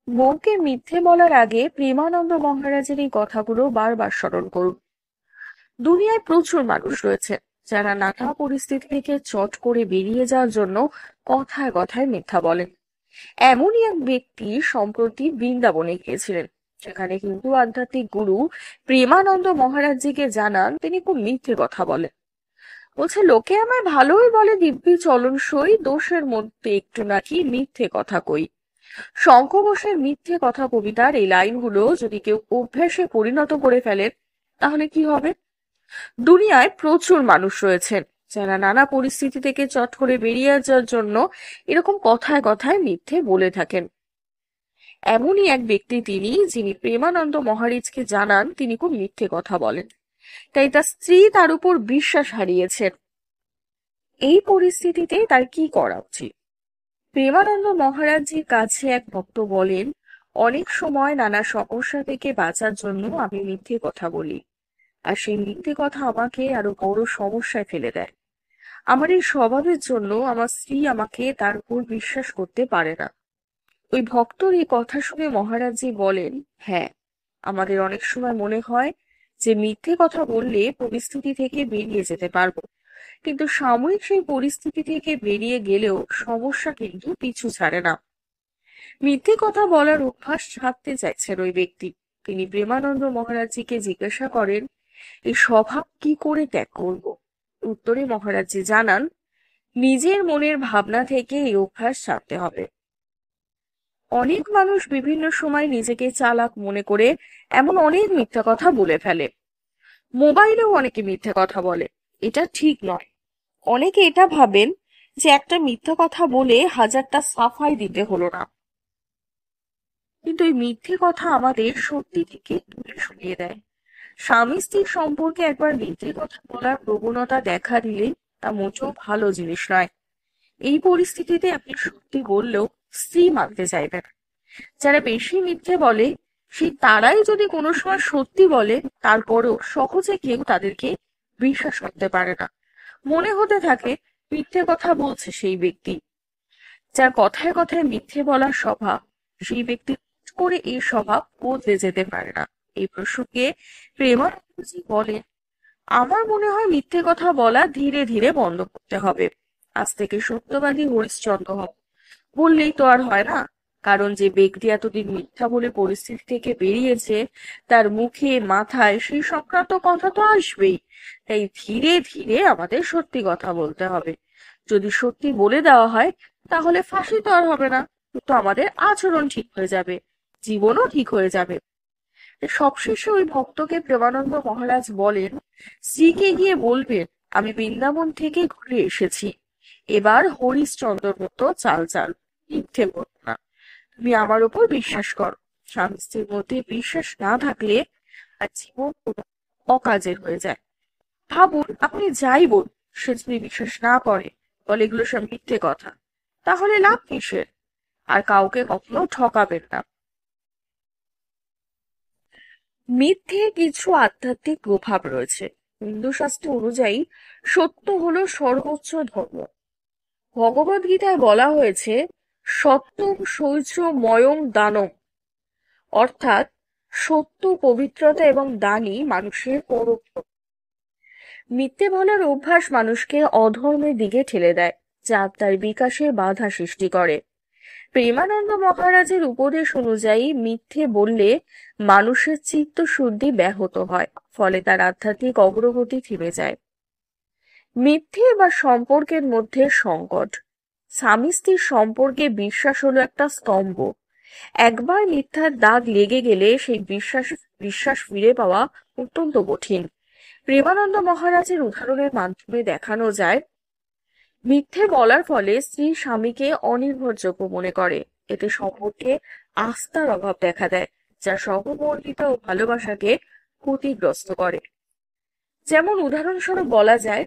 বউকে মিথ্যে বলার আগে প্রেমানন্দ মহারাজের এই কথাগুলো বারবার স্মরণ করুন। দুনিয়ায় প্রচুর মানুষ রয়েছে যারা নানা পরিস্থিতি থেকে চট করে বেরিয়ে যাওয়ার জন্য কথায় কথায় মিথ্যা বলেন। এমনই এক ব্যক্তি সম্প্রতি বৃন্দাবনে গিয়েছিলেন, সেখানে হিন্দু আধ্যাত্মিক গুরু প্রেমানন্দ মহারাজজিকে জানান তিনি খুব মিথ্যে কথা বলেন। বলছে, লোকে আমায় ভালোই বলে দিব্যি চলন সই, দোষের মধ্যে একটু নাকি মিথ্যে কথা কই। শঙ্খ ঘোষের মিথ্যে কথা কবিতার এই লাইনগুলো যদি কেউ অভ্যাসে পরিণত করে ফেলেন, তাহলে কি হবে? দুনিয়ায় প্রচুর মানুষ রয়েছেন যারা নানা পরিস্থিতি থেকে চট করে বেরিয়ে যাওয়ার জন্য এরকম কথায় কথায় মিথ্যে বলে থাকেন। এমনই এক ব্যক্তি তিনি, যিনি প্রেমানন্দ মহারাজকে জানান তিনি খুব মিথ্যে কথা বলেন, তাই তার স্ত্রী তার উপর বিশ্বাস হারিয়েছেন। এই পরিস্থিতিতে তার কি করা উচিত? প্রেমানন্দ মহারাজজির কাছে এক ভক্ত বলেন, অনেক সময় নানা সমস্যা থেকে বাঁচার জন্য আমি মিথ্যে কথা বলি, আর সেই মিথ্যে কথা আমাকে আরো বড় সমস্যায় ফেলে দেয়। আমার এই স্বভাবের জন্য আমার স্ত্রী আমাকে তার উপর বিশ্বাস করতে পারে না। ওই ভক্তর এই কথা শুনে মহারাজজি বলেন, হ্যাঁ, আমাদের অনেক সময় মনে হয় যে মিথ্যে কথা বললে পরিস্থিতি থেকে বেরিয়ে যেতে পারবো, কিন্তু সাময়িক সেই পরিস্থিতি থেকে বেরিয়ে গেলেও সমস্যা কিন্তু পিছু ছাড়ে না। মিথ্যে কথা বলার অভ্যাস ছাড়তে চাইছেন ওই ব্যক্তি। তিনি প্রেমানন্দ মহারাজজিকে জিজ্ঞাসা করেন, এই স্বভাব কি করে ত্যাগ করব? উত্তরে মহারাজজি জানান, নিজের মনের ভাবনা থেকে এই অভ্যাস ছাড়তে হবে। অনেক মানুষ বিভিন্ন সময় নিজেকে চালাক মনে করে এমন অনেক মিথ্যা কথা বলে ফেলে। মোবাইলেও অনেকে মিথ্যে কথা বলে, এটা ঠিক নয়। অনেকে এটা ভাবেন যে একটা মিথ্যা কথা বলে হাজারটা সাফাই দিতে হলো না, কিন্তু এই মিথ্যে কথা আমাদের সত্যি থেকে দূরে সরিয়ে দেয়। স্বামী স্ত্রীর সম্পর্কে একবার মিথ্যে কথা বলার প্রবণতা দেখা দিলে তা মোটেও ভালো জিনিস নয়। এই পরিস্থিতিতে আপনি সত্যি বললেও স্ত্রী মানতে চাইবে না। যারা বেশি মিথ্যে বলে সেই তারাই যদি কোনো সময় সত্যি বলে, তারপরেও সহজে কেউ তাদেরকে বিশ্বাস করতে পারে না। মনে হতে থাকে মিথ্যে কথা বলছে সেই ব্যক্তি। যার কথায় কথায় মিথ্যে বলার স্বভাব, সেই ব্যক্তি হুট করে এই স্বভাব বদলে যেতে পারে না। এই প্রসঙ্গে প্রেমানন্দজি বলেন, আমার মনে হয় মিথ্যে কথা বলা ধীরে ধীরে বন্ধ করতে হবে। আজ থেকে সত্যবাদী হরিশ্চন্দ্র হব বললেই তো আর হয় না। কারণ যে ব্যক্তি এতদিন মিথ্যা বলে পরিস্থিতি থেকে বেরিয়েছে, তার মুখে মাথায় সেই সংক্রান্ত কথা তো আসবেই। তাই ধীরে ধীরে আমাদের সত্যি কথা বলতে হবে। যদি সত্যি বলে দেওয়া হয়, তাহলে ফাঁসি তো আর হবে না, কিন্তু আমাদের আচরণ ঠিক হয়ে যাবে, জীবনও ঠিক হয়ে যাবে। সবশেষে ওই ভক্তকে প্রেমানন্দ মহারাজ বলেন, স্ত্রীকে গিয়ে বলবেন, আমি বৃন্দাবন থেকে ঘুরে এসেছি, এবার হরিশ্চন্দ্রর মতো চাল চাল, মিথ্যে বলো না, তুমি আমার উপর বিশ্বাস করো। স্বামী স্ত্রীর মধ্যে বিশ্বাস না থাকলে আর জীবন পুরো অকাজের হয়ে যায়। ভাবুন, আপনি যাই বলুন, সে যদি বিশ্বাস না করে, বলে এগুলো সব মিথ্যে কথা, তাহলে লাভ কিসের? আর কাউকে কখনো ঠকাবেন না। মিথ্যে কিছু আধ্যাত্মিক প্রভাব রয়েছে। হিন্দু শাস্ত্র অনুযায়ী সত্য হলো সর্বোচ্চ ধর্ম। ভগবদ গীতায় বলা হয়েছে, সত্যম শৌচ ময়ং দানম, অর্থাৎ সত্য, পবিত্রতা এবং দানই মানুষের পরম ধর্ম। মিথ্যে বলার অভ্যাস মানুষকে অধর্মের দিকে ঠেলে দেয়, যা তার বিকাশে বাধা সৃষ্টি করে। প্রেমানন্দ মহারাজের উপদেশ অনুযায়ী মিথ্যে বললে মানুষের চিত্ত শুদ্ধি ব্যাহত হয়, ফলে তার আধ্যাত্মিক অগ্রগতি থেমে যায়। মিথ্যে বা সম্পর্কের মধ্যে সংকট। স্বামী স্ত্রীর সম্পর্কে বিশ্বাস হলো একটা স্তম্ভ। একবার মিথ্যার দাগ লেগে গেলে সেই বিশ্বাস বিশ্বাস ফিরে পাওয়া অত্যন্ত কঠিন। প্রেমানন্দ মহারাজের উদাহরণের মাধ্যমে দেখানো যায়, মিথ্যে বলার ফলে স্ত্রী স্বামীকে অনির্ভরযোগ্য মনে করে। এতে সম্পর্কে আস্থার অভাব দেখা দেয়, যা সহমর্মিতা ও ভালোবাসাকে ক্ষতিগ্রস্ত করে। যেমন উদাহরণস্বরূপ বলা যায়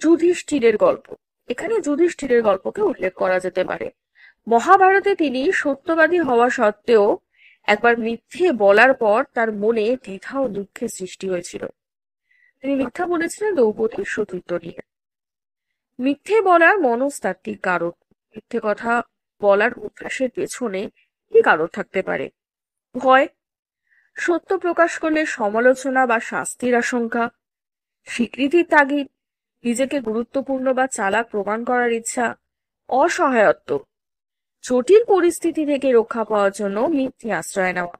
যুধিষ্ঠিরের গল্প। এখানে যুধিষ্ঠিরের গল্পকে উল্লেখ করা যেতে পারে। মহাভারতে তিনি সত্যবাদী হওয়া সত্ত্বেও একবার মিথ্যে বলার পর তার মনে দ্বিধা ও দুঃখের সৃষ্টি হয়েছিল। তিনি মিথ্যা বলেছিলেন দ্রৌপদীর সতীত্ব নিয়ে। মিথ্যে বলার মনস্তাত্ত্বিক কারণ। মিথ্যে কথা বলার অভ্যাসের পেছনে কি কারণ থাকতে পারে? ভয়, সত্য প্রকাশ করলে সমালোচনা বা শাস্তির আশঙ্কা, স্বীকৃতির তাগিদ, নিজেকে গুরুত্বপূর্ণ বা চালাক প্রমাণ করার ইচ্ছা, অসহায়ত্ব, জটিল পরিস্থিতি থেকে রক্ষা পাওয়ার জন্য মিথ্যে আশ্রয় নেওয়া।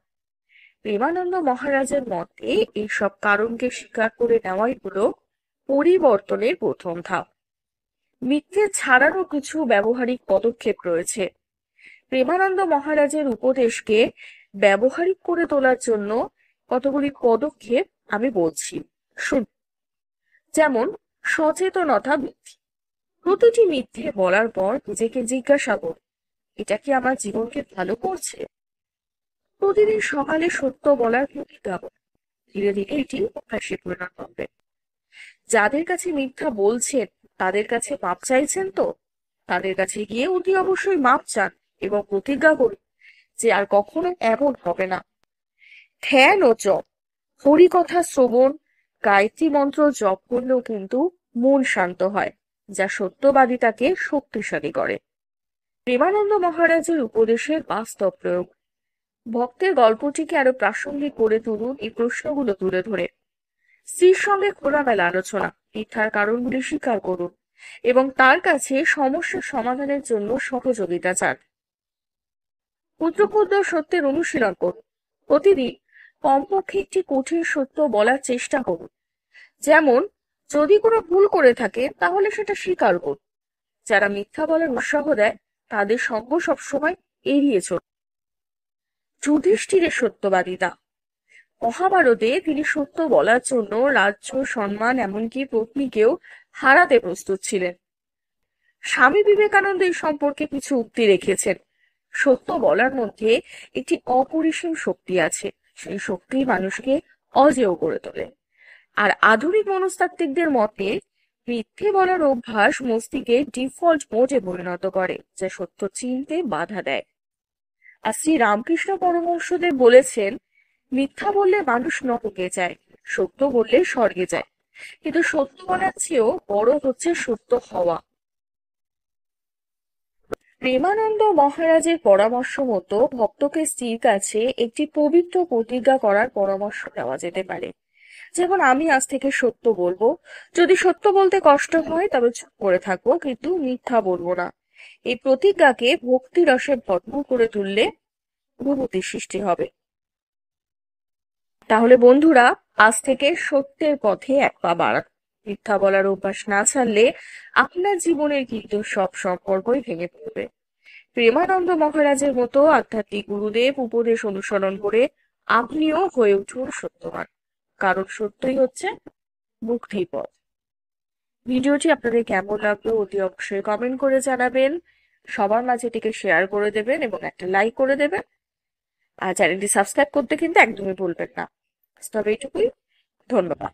প্রেমানন্দ মহারাজের মতে এইসব কারণকে স্বীকার করে নেওয়াই হলো পরিবর্তনের প্রথম ধাপ। মিথ্যে ছাড়ারও কিছু ব্যবহারিক পদক্ষেপ রয়েছে। প্রেমানন্দ মহারাজের উপদেশকে ব্যবহারিক করে তোলার জন্য কতগুলি পদক্ষেপ আমি বলছি, শুন। যেমন সচেতনতা বৃদ্ধি। প্রতিটি মিথ্যে বলার পর নিজেকে জিজ্ঞাসা কর, এটা কি আমার জীবনকে ভালো করছে? প্রতিদিন সকালে সত্য বলার প্রতিজ্ঞা কর। ধীরে ধীরে এটি অভ্যাসে পরিণত হবে। যাদের কাছে মিথ্যা বলছেন তাদের কাছে মাপ চাইছেন তো? তাদের কাছে গিয়ে অতি অবশ্যই মাপ চান এবং প্রতিজ্ঞা করুন যে আর কখনো এমন হবে না। ধ্যান ও জপ, হরিকথা শ্রবণ, গায়ত্রী মন্ত্র জপ করলেও কিন্তু মন শান্ত হয়, যা সত্যবাদিতাকে শক্তিশালী করে। প্রেমানন্দ মহারাজের উপদেশের বাস্তব প্রয়োগ। ভক্তের গল্পটিকে আরো প্রাসঙ্গিক করে তুলুন এই প্রশ্নগুলো তুলে ধরে। স্ত্রীর সঙ্গে খোলামেলা আলোচনা, মিথ্যার কারণগুলি স্বীকার করুন এবং তার কাছে সমস্যার সমাধানের জন্য সহযোগিতা চান। ক্ষুদ্র ক্ষুদ্র সত্যের অনুশীলন করুন। প্রতিদিন কমপক্ষে একটি কঠিন সত্য বলার চেষ্টা করুন। যেমন, যদি কোনো ভুল করে থাকে তাহলে সেটা স্বীকার করুন। যারা মিথ্যা বলার উৎসাহ দেয় তাদের সঙ্গ সবসময় এড়িয়ে চলুন। যুধিষ্ঠিরের সত্যবাদিতা। মহাভারতে তিনি সত্য বলার জন্য রাজ্য, সম্মান, এমনকি পত্নীকেও হারাতে প্রস্তুত ছিলেন। স্বামী বিবেকানন্দ এই সম্পর্কে কিছু উক্তি রেখেছেন। সত্য বলার মধ্যে একটি অপরিসীম শক্তি আছে, সেই শক্তি মানুষকে অজেয় করে তোলে। আর আধুনিক মনস্তাত্ত্বিকদের মতে মিথ্যে বলার অভ্যাস মস্তিষ্কে ডিফল্ট মোডে পরিণত করে, যা সত্য চিনতে বাধা দেয়। আর শ্রী রামকৃষ্ণ পরমহংসদেব বলেছেন, মিথ্যা বললে মানুষ নরকে যায়, সত্য বললে স্বর্গে যায়। কিন্তু সত্য বলার চেয়েও বড় হচ্ছে সত্য হওয়া। প্রেমানন্দ মহারাজের পরামর্শ মতো ভক্তকে স্ত্রীর কাছে একটি পবিত্র প্রতিজ্ঞা করার পরামর্শ দেওয়া যেতে পারে। যেমন, আমি আজ থেকে সত্য বলবো, যদি সত্য বলতে কষ্ট হয় তবে চুপ করে থাকবো, কিন্তু মিথ্যা বলবো না। এই প্রতিজ্ঞাকে ভক্তি রসে ভরপুর করে তুললে অনুভূতির সৃষ্টি হবে। তাহলে বন্ধুরা, আজ থেকে সত্যের পথে এক পা বাড়ান। মিথ্যা বলার অভ্যাস না ছাড়লে আপনার জীবনের কিন্তু সব সম্পর্কই ভেঙে পড়বে। প্রেমানন্দ মহারাজের মতো আধ্যাত্মিক গুরুদেব উপদেশ অনুসরণ করে আপনিও হয়ে উঠুন সত্যবান, কারণ সত্যই হচ্ছে মুক্তির পথ। ভিডিওটি আপনাদের কেমন লাগলো অতি অবশ্যই কমেন্ট করে জানাবেন, সবার মাঝে এটিকে শেয়ার করে দেবেন এবং একটা লাইক করে দেবেন। আর চ্যানেলটি সাবস্ক্রাইব করতে কিন্তু একদমই ভুলবেন না। তবে এইটুকুই, ধন্যবাদ।